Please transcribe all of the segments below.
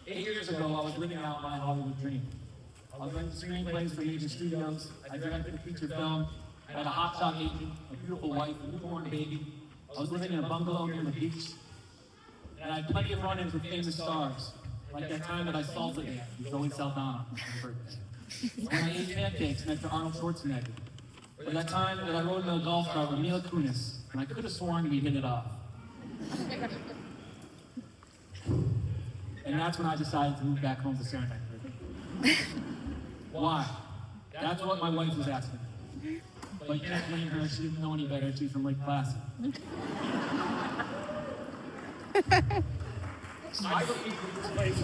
8 years ago, I was living out my Hollywood dream. I was writing screenplays for major studios. I directed a feature film. I had a hotshot agent, a beautiful wife, a newborn baby. I was living in a bungalow near the beach. And I had plenty of run-ins with famous stars, like that time that I salsa danced with Zoe Saldana on her birthday. When I ate pancakes next to Arnold Schwarzenegger. Or that time that I rode in a golf cart with Mila Kunis, and I could have sworn we hit it off. And that's when I decided to move back home to Saranac. Why? That's what my wife was asking. But you can't blame her, she didn't know any better, she's from Lake Placid. I believe in this place.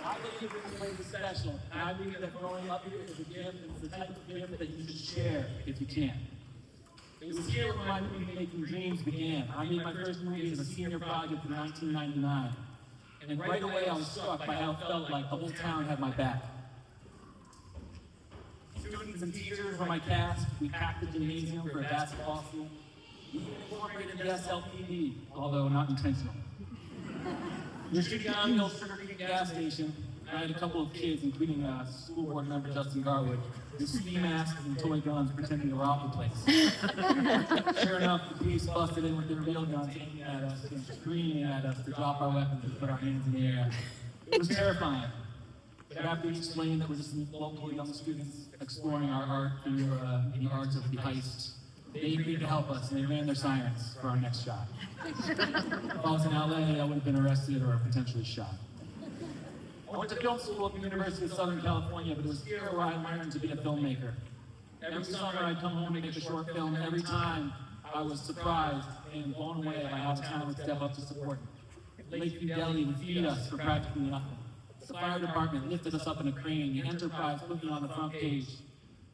I believe this place is special, and I believe that growing up here is a gift, and it's the type of gift that you should share if you can. It was here where my movie-making dreams began. I made my first movie as a senior project in 1999. And right away I was struck by how it felt like the whole town had my back. Students and teachers were my cast. We packed the gymnasium for a basketball school. We incorporated the SLPD, although not intentional. We were shooting down the old Sugar Creek gas station. I had a couple of kids, including school board member Justin Garwood, with ski masks and toy guns pretending to rob the place. Sure enough, the police busted in with their real guns aiming at us and screaming at us to drop our weapons and put our hands in the air. It was terrifying. But after each lane that was just local young students exploring our art through the arts of the heist, they agreed to help us, and they ran their sirens for our next shot. If I was in LA, I would have been arrested or potentially shot. I went to film school at the University of Southern California, but it was here where I learned to be a filmmaker. Every summer I'd come home to make a short film, and every time I was surprised and blown away by how the town would step up to support me. Lakeview Deli would feed us for practically nothing. The fire department lifted us up in a crane. The Enterprise put me on the front page.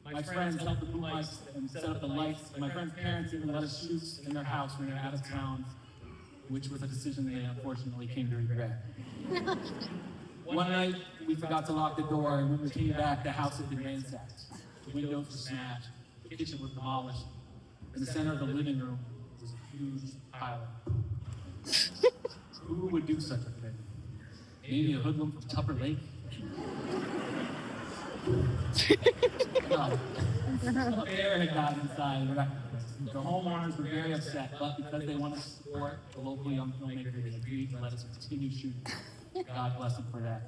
My friends helped the boom mics and set up the lights. My friends' parents even let us shoot in their house when they were out of town, which was a decision they unfortunately came to regret. One night, we forgot to lock the door, and when we came back, the house had been ransacked. The windows were smashed, the kitchen was demolished. In the center of the living room was a huge pile. Who would do such a thing? Maybe a hoodlum from Tupper Lake? No. A bear had gotten inside and wrecked the place. The homeowners were very upset, but because they wanted to support the local young filmmaker, they agreed to let us continue shooting. God bless them for that.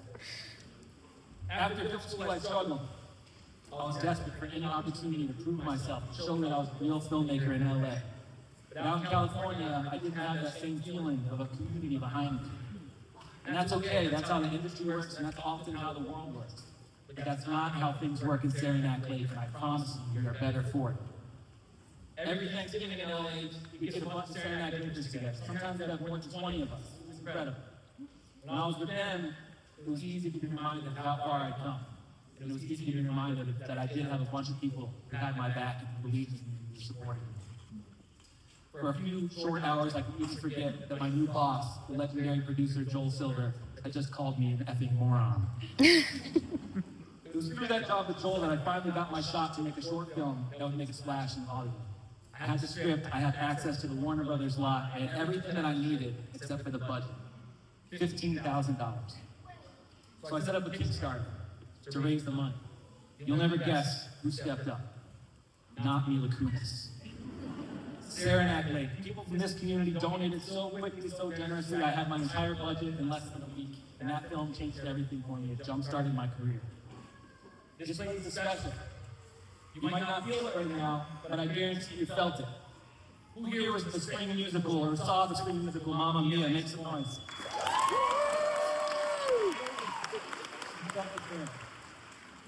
After film school, I struggled. I was desperate for any opportunity to prove myself, to show that I was a real filmmaker in LA. But out in California, I didn't have that same feeling of a community behind me. And that's okay, that's how the industry works, and that's often how the world works. But that's not how things work in Saranac Lake, and I promise you, we are better for it. Every Thanksgiving in LA, we get a bunch of Saranac drinkers together. Sometimes we'd have more than 20 of us. It was incredible. When I was with them, it was easy to be reminded of how far I'd come. And it was easy to be reminded that I did have a bunch of people who had my back and who believed in me and supported me. For a few short hours, I could even forget that my new boss, the legendary producer Joel Silver, had just called me an effing moron. It was through that job with Joel that I finally got my shot to make a short film that would make a splash in Hollywood. I had the script, I had access to the Warner Brothers lot, I had everything that I needed except for the budget. $15,000. So I set up a Kickstarter to raise the money. You'll never guess who stepped up. Not Mila Kunis. Saranac Lake. People from this community donated so quickly, so generously. I had my entire budget in less than a week, and that film changed everything for me. It jump-started my career. This place is special. You might not feel it right now, but I guarantee you felt it. Who here was at the spring musical or saw the spring musical Mamma Mia? Make some noise.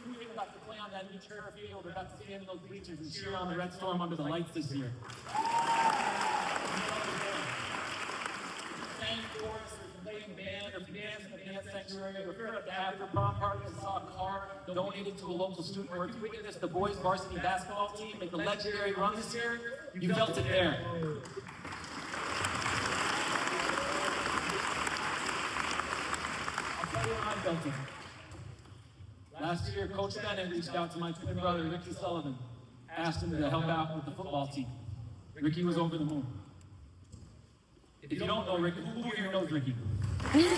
Who here got to play on that new turf field or got to stand in those bleachers and cheer on the Red Storm under the lights this year? Sang choruses and playing band or danced in the dance sanctuary or heard at the after prom party and saw a car donated to a local student or witnessed the boys varsity basketball team make the legendary run this year. You felt it there. I'll tell you how I felt it. Last year, Coach Bennett reached out to my twin brother, Kirk Sullivan, asked him to help out with the football team. Ricky was over the moon. If you don't know Ricky, who here knows Ricky? He's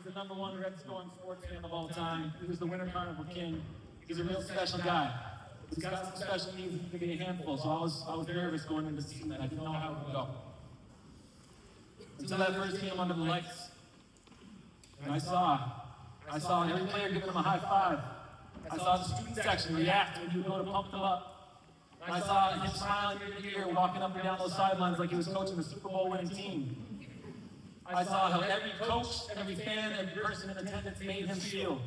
the #1 red scoring sports fan of all time. He was the Winter Carnival King. He's a real special guy. He's got some special needs. He could be a handful, so I was nervous going into the season. I didn't know how it would go. Until that first game under the lights, and I saw every player giving him a high five. I saw the student section react when you would go to pump them up. I saw him smiling ear to ear, walking up and down those sidelines like he was coaching the Super Bowl winning team. I saw how every coach, every fan, every person in attendance made him feel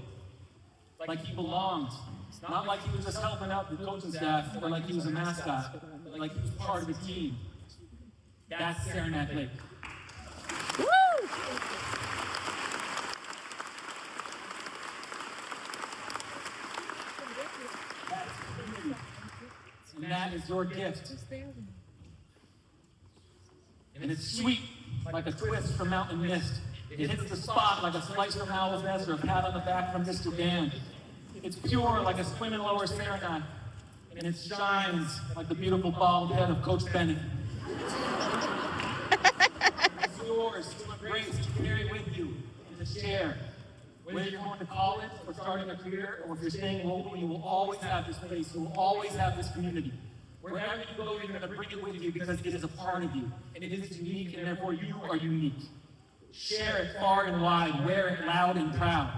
like he belonged. Not like he was just helping out the coaching staff, or like he was a mascot, but like he was part of the team. That's Saranac Lake. Woo! And that is your gift. And it's sweet, like a twist from Mountain Mist. It hits the spot like a slice from Owl's Nest or a pat on the back from Mr. Dan. It's pure like a swim in Lower Saranac. And it shines like the beautiful bald head of Coach Benny. It's yours to embrace, to carry with you, and to share. Whether you're going to college or starting a career, or if you're staying local, you will always have this place, you will always have this community. Wherever you go, you're going to bring it with you because it is a part of you, and it is unique, and therefore you are unique. Share it far and wide, wear it loud and proud.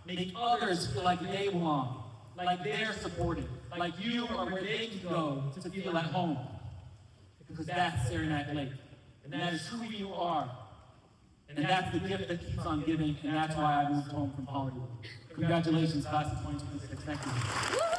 Make others feel like they belong, like they're supported, like you are where they can go to feel at home. Because that's Saranac Lake, and that is who you are. And that's the gift that keeps on giving, and that's why I moved home from Hollywood. Congratulations, class of 2026. Thank you.